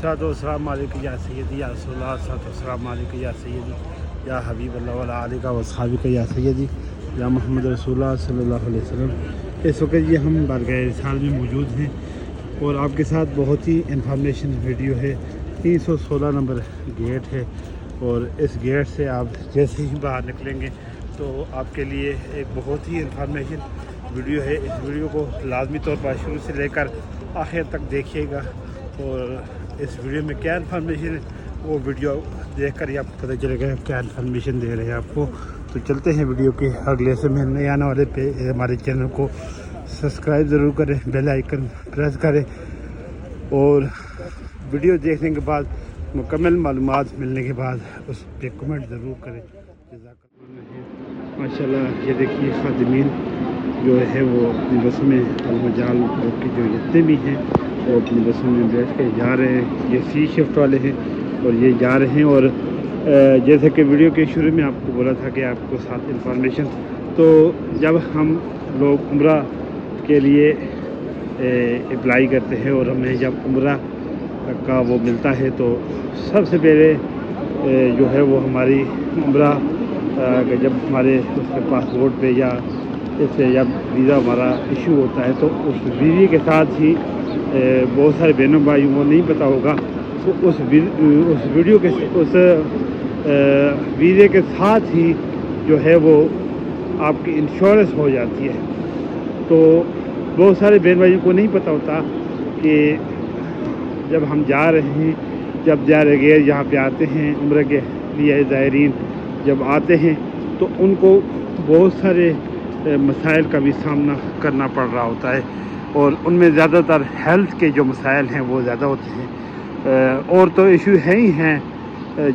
अस्सलाम वालेकुम या सैयदी या रसूलुल्लाह अस्सलाम वालेकुम या सैयदी या हबीब अल्लाह व आलिका व अस्हाबिका या सैयदी या मोहम्मद रसूलुल्लाह सल्लल्लाहु अलैहि वसल्लम। इस वक्त ये हम बारगाह रिसाल में मौजूद हैं और आपके साथ बहुत ही इंफॉर्मेशन वीडियो है। 316 नंबर गेट है और इस गेट से आप जैसे ही बाहर निकलेंगे तो आपके लिए एक बहुत ही इंफॉर्मेशन वीडियो है। इस वीडियो को लाजमी तौर पर शुरू से लेकर आखिर तक देखिएगा और इस वीडियो में क्या इन्फॉर्मेशन है वो वीडियो देखकर ही आपको पता चलेगा क्या इन्फॉर्मेशन दे रहे हैं आपको। तो चलते हैं वीडियो के अगले से में नए आने वाले पे हमारे चैनल को सब्सक्राइब ज़रूर करें, बेल आइकन प्रेस करें और वीडियो देखने के बाद मुकम्मल मालूमात मिलने के बाद उस पर कमेंट ज़रूर करें। माशाल्लाह ये देखिए खादिमीन जो है वो अपनी बस में अलमजाल की जो जितने भी हैं वो अपनी बसों में बैठ के जा रहे हैं। ये सी शिफ्ट वाले हैं और ये जा रहे हैं। और जैसे कि वीडियो के शुरू में आपको बोला था कि आपको साथ इंफॉर्मेशन, तो जब हम लोग उम्रा के लिए अप्लाई करते हैं और हमें जब उम्रा का वो मिलता है तो सबसे पहले जो है वो हमारी उम्रा जब हमारे उसके पासपोर्ट पे या इससे जब वीज़ा हमारा इशू होता है तो उस वीज़े के साथ ही बहुत सारे बहनों भाइयों को नहीं पता होगा तो उस वीडियो के उस वीज़े के साथ ही जो है वो आपकी इंश्योरेंस हो जाती है। तो बहुत सारे बहन भाइयों को नहीं पता होता कि जब हम जा रहे हैं, जब ज़ाहिर गैर यहाँ पे आते हैं उम्र के लिए ज़ायरीन जब आते हैं तो उनको बहुत सारे मसाइल का भी सामना करना पड़ रहा होता है और उनमें ज़्यादातर हेल्थ के जो मसाइल हैं वो ज़्यादा होते हैं। और तो इशू है ही हैं,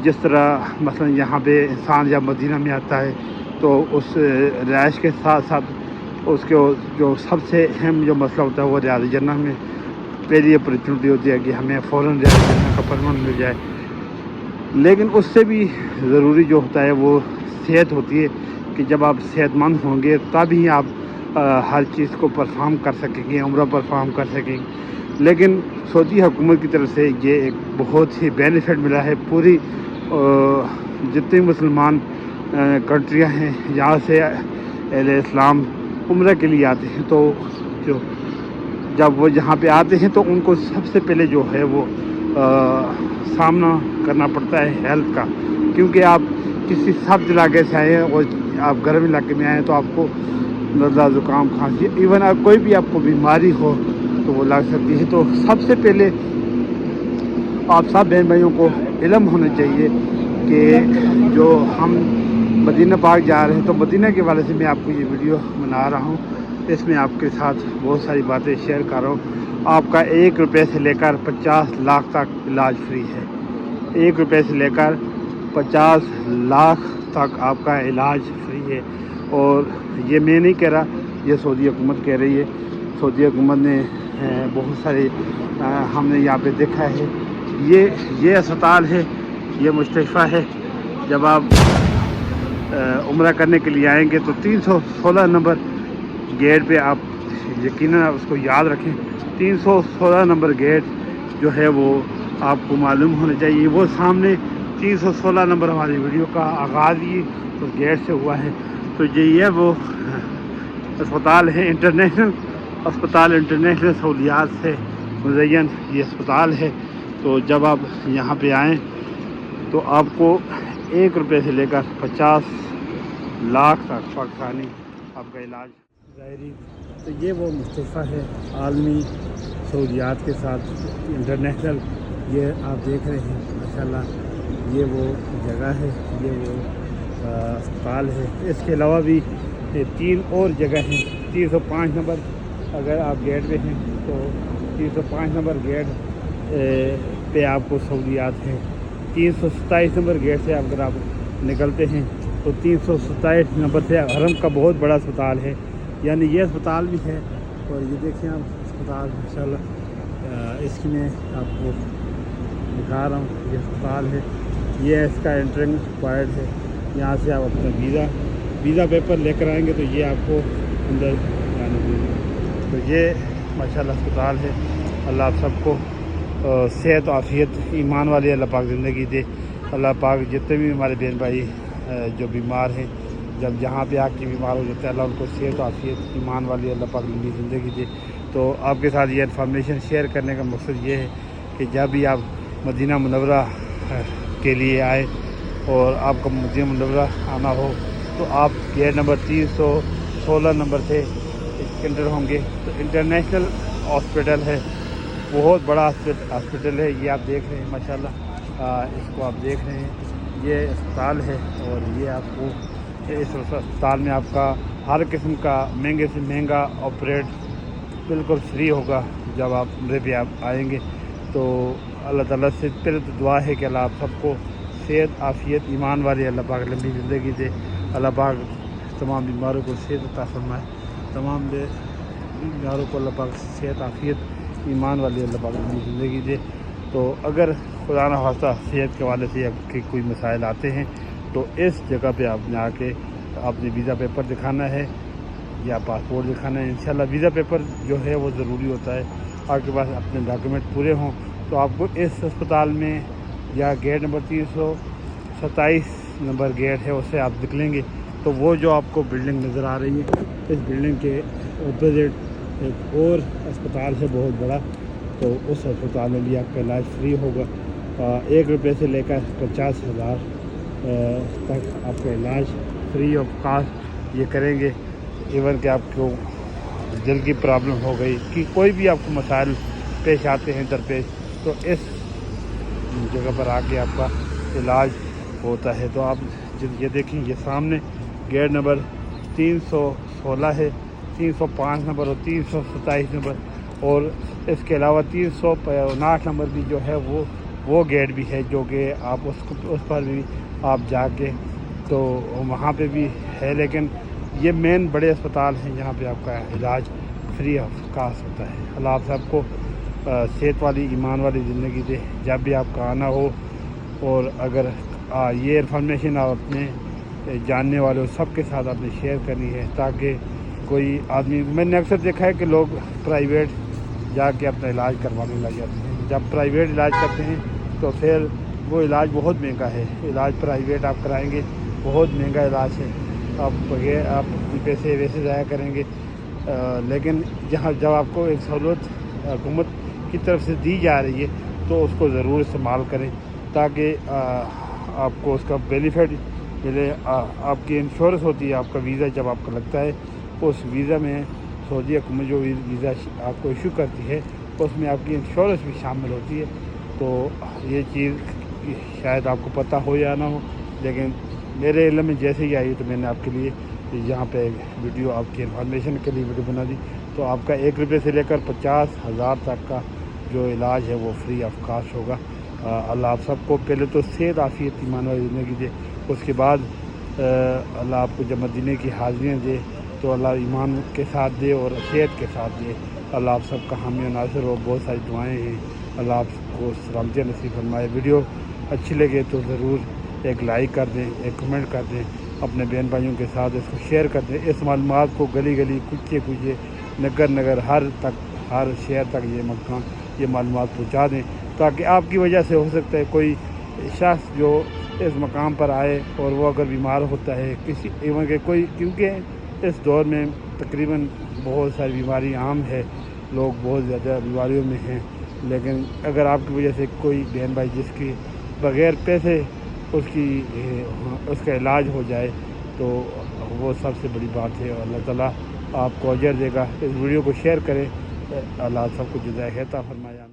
जिस तरह मसलन यहाँ पे इंसान जब मदीना में आता है तो उस रिहाइश के साथ साथ उसके जो सबसे अहम जो मसला होता है वो रियाद जन्नत में पहली अपॉर्चुनिटी होती है कि हमें फ़ौरन रियाद जन्नत का परमान मिल जाए। लेकिन उससे भी ज़रूरी जो होता है वो सेहत होती है कि जब आप सेहतमंद होंगे तभी आप हर चीज़ को परफॉर्म कर सकेंगे, उम्रा परफॉर्म कर सकेंगे। लेकिन सऊदी हुकूमत की तरफ से ये एक बहुत ही बेनिफिट मिला है। पूरी जितनी मुसलमान कंट्रियां हैं यहाँ से अहले इस्लाम उम्रा के लिए आते हैं तो जो जब वो यहाँ पे आते हैं तो उनको सबसे पहले जो है वो सामना करना पड़ता है हेल्थ का, क्योंकि आप किसी सब्ज इलाके से आए हैं और आप गर्म इलाके में आए हैं तो आपको नज़ला ज़ुकाम खांसी इवन अगर कोई भी आपको बीमारी हो तो वो लग सकती है। तो सबसे पहले आप सब बहन भाइयों को इल्म होना चाहिए कि जो हम मदीना पाक जा रहे हैं तो मदीना के वाले से मैं आपको ये वीडियो बना रहा हूँ। इसमें आपके साथ बहुत सारी बातें शेयर कर रहा हूँ। आपका 1 रुपये से लेकर 50 लाख तक इलाज फ्री है। 1 रुपये से लेकर 50 लाख तक आपका इलाज फ्री है। और ये मैं नहीं कह रहा, ये सऊदी हुकूमत कह रही है। सऊदी हुकूमत ने बहुत सारे हमने यहाँ पे देखा है। ये अस्पताल है, ये मुस्तशफ़ा है। जब आप उम्रा करने के लिए आएंगे तो 316 नंबर गेट पे आप यकीनन उसको याद रखें। 316 नंबर गेट जो है वो आपको मालूम होना चाहिए। वो सामने 316 नंबर हमारी वीडियो का आगाज़ ही उस गेट से हुआ है। तो ये वो अस्पताल है, इंटरनेशनल अस्पताल, इंटरनेशनल सहूलियात से मुज़य्यन ये अस्पताल है। तो जब आप यहाँ पे आएँ तो आपको 1 रुपये से लेकर 50 लाख तक पाकिस्तानी आपका इलाज ज़ायरी। तो ये वो मुस्तफ़ा है आलमी सहूलियात के साथ इंटरनेशनल, ये आप देख रहे हैं माशाल्लाह। ये वो जगह है, ये वो अस्पताल है। इसके अलावा भी 3 और जगह हैं। 305 नंबर अगर आप गेट पे हैं तो 305 नंबर गेट पे आपको सहूलियात हैं। 327 नंबर गेट से अगर आप निकलते हैं तो 327 नंबर से हरम का बहुत बड़ा अस्पताल है, यानी ये अस्पताल भी है। और ये देखें आप अस्पताल माशाल्लाह, इसकी मैं आपको दिखा रहा हूँ। ये अस्पताल है, ये इसका एंट्रेंस पॉइंट है। यहाँ से आप अपना वीज़ा पेपर लेकर आएंगे तो ये आपको अंदर जाने देंगे। तो ये माशाल्लाह अस्पताल है। अल्लाह आप सबको صحت و عافیت ایمان والی اللہ پاک زندگی دے. اللہ پاک جتنے بھی ہمارے بہن بھائی جو بیمار ہیں، جب جہاں پہ آ کے بیمار ہو جاتا ہے، اللہ ان کو صحت و عافیت ایمان والی اللہ پاک لمبی زندگی دے. تو آپ کے ساتھ یہ انفارمیشن شیئر کرنے کا مقصد یہ ہے کہ جب بھی آپ مدینہ منورہ کے لیے آئے اور آپ کو مدینہ منورہ آنا ہو تو آپ گیٹ نمبر 316 نمبر سے انٹر ہوں گے. تو انٹرنیشنل ہاسپٹل ہے، بہت بڑا ہاسپٹل ہے. یہ آپ دیکھ رہے ہیں ماشاءاللہ، اس کو آپ دیکھ رہے ہیں، یہ اسپتال ہے. اور یہ آپ کو اس اسپتال میں آپ کا ہر قسم کا مہنگے سے مہنگا آپریٹ بالکل فری ہوگا. جب آپ عمرے پہ آپ آئیں گے تو اللہ تعالیٰ سے پھر تو دعا ہے کہ اللہ آپ سب کو صحت عافیت ایمان والی اللہ پاک لمبی زندگی دے. اللہ پاک تمام بیماروں کو صحت عطا فرمائے، تمام بیماروں کو اللہ پاک صحت عافیت ایمان والی اللہ پاک لمبی زندگی دے. تو اگر خدا نہ خواستہ صحت کے حوالے سے آپ کے کوئی مسائل آتے ہیں تو اس جگہ پہ آپ نے آ کے آپ نے ویزا پیپر دکھانا ہے یا پاسپورٹ دکھانا ہے. انشاءاللہ ویزا پیپر جو ہے وہ ضروری ہوتا ہے. آپ کے پاس اپنے ڈاکیومنٹ پورے ہوں تو آپ کو اس اسپتال میں یا گیٹ نمبر 327 نمبر گیٹ ہے، اس سے آپ نکلیں گے تو وہ جو آپ کو بلڈنگ نظر آ رہی ہے، اس بلڈنگ کے اپوزٹ ایک اور اسپتال ہے بہت بڑا. تو اس اسپتال میں بھی آپ کا علاج فری ہوگا. 1 روپے سے لے کر 50,000 تک آپ کا علاج فری آف کاسٹ یہ کریں گے. ایون کہ آپ کو دل کی پرابلم ہو گئی کہ کوئی بھی آپ کو مسائل پیش آتے ہیں درپیش تو اس جگہ پر آ کے آپ کا علاج ہوتا ہے. تو آپ یہ دیکھیں، یہ سامنے گیٹ نمبر 316 ہے، 305 نمبر اور 327 نمبر، اور اس کے علاوہ 359 نمبر بھی جو ہے وہ گیٹ بھی ہے جو کہ آپ اس پر بھی آپ جا کے تو وہاں پہ بھی ہے. لیکن یہ مین بڑے اسپتال ہیں جہاں پہ آپ کا علاج فری آف کاسٹ ہوتا ہے. اللہ آپ سب کو صحت والی ایمان والی زندگی دے جب بھی آپ کا آنا ہو. اور اگر یہ انفارمیشن آپ اپنے جاننے والوں سب کے ساتھ آپ نے شیئر کرنی ہے تاکہ کوئی آدمی، میں نے اکثر دیکھا ہے کہ لوگ پرائیویٹ جا کے اپنا علاج کروانے لگ جاتے ہیں. جب پرائیویٹ علاج کرتے ہیں تو پھر وہ علاج بہت مہنگا ہے. علاج پرائیویٹ آپ کرائیں گے بہت مہنگا علاج ہے، آپ پیسے ویسے ضائع کریں گے. لیکن جب آپ کو ایک سہولت حکومت کی طرف سے دی جا رہی ہے تو اس کو ضرور استعمال کریں تاکہ آپ کو اس کا بینیفٹ ملے. آپ کی انشورنس ہوتی ہے، آپ کا ویزا جب آپ کو لگتا ہے اس ویزا میں سعودی حکومت جو ویزا آپ کو ایشو کرتی ہے اس میں آپ کی انشورنس بھی شامل ہوتی ہے. تو یہ چیز شاید آپ کو پتہ ہو یا نہ ہو، لیکن میرے علم میں جیسے ہی آئی تو میں نے آپ کے لیے یہاں پہ ویڈیو آپ کی انفارمیشن کے لیے ویڈیو بنا دی. تو آپ کا 1 روپے سے لے کر 50,000 تک کا جو علاج ہے وہ فری آف کاسٹ ہوگا. اللہ آپ سب کو پہلے تو صحت عافیت ایمان والی زندگی دے، اس کے بعد اللہ آپ کو جب مدینے کی حاضریاں دے تو اللہ ایمان کے ساتھ دے اور صحت کے ساتھ دے. اللہ آپ سب کا حامی و ناصر ہو. بہت ساری دعائیں ہیں. اللہ آپ کو سلامتی نصیب فرمائے. ویڈیو اچھی لگے تو ضرور ایک لائک کر دیں، ایک کمنٹ کر دیں، اپنے بہن بھائیوں کے ساتھ اس کو شیئر کر دیں. اس معلومات کو گلی گلی کوچے کوچے نگر نگر ہر شہر تک یہ معلومات پہنچا دیں تاکہ آپ کی وجہ سے ہو سکتا ہے کوئی شخص جو اس مقام پر آئے اور وہ اگر بیمار ہوتا ہے ایون کہ کیونکہ اس دور میں تقریباً بہت ساری بیماری عام ہے، لوگ بہت زیادہ بیماریوں میں ہیں. لیکن اگر آپ کی وجہ سے کوئی بہن بھائی جس کی بغیر پیسے اس کا علاج ہو جائے تو وہ سب سے بڑی بات ہے. اور اللہ تعالیٰ آپ کو اجر دے گا. اس ویڈیو کو شیئر کریں. اللہ سب کو جزائے خیر عطا فرمائے.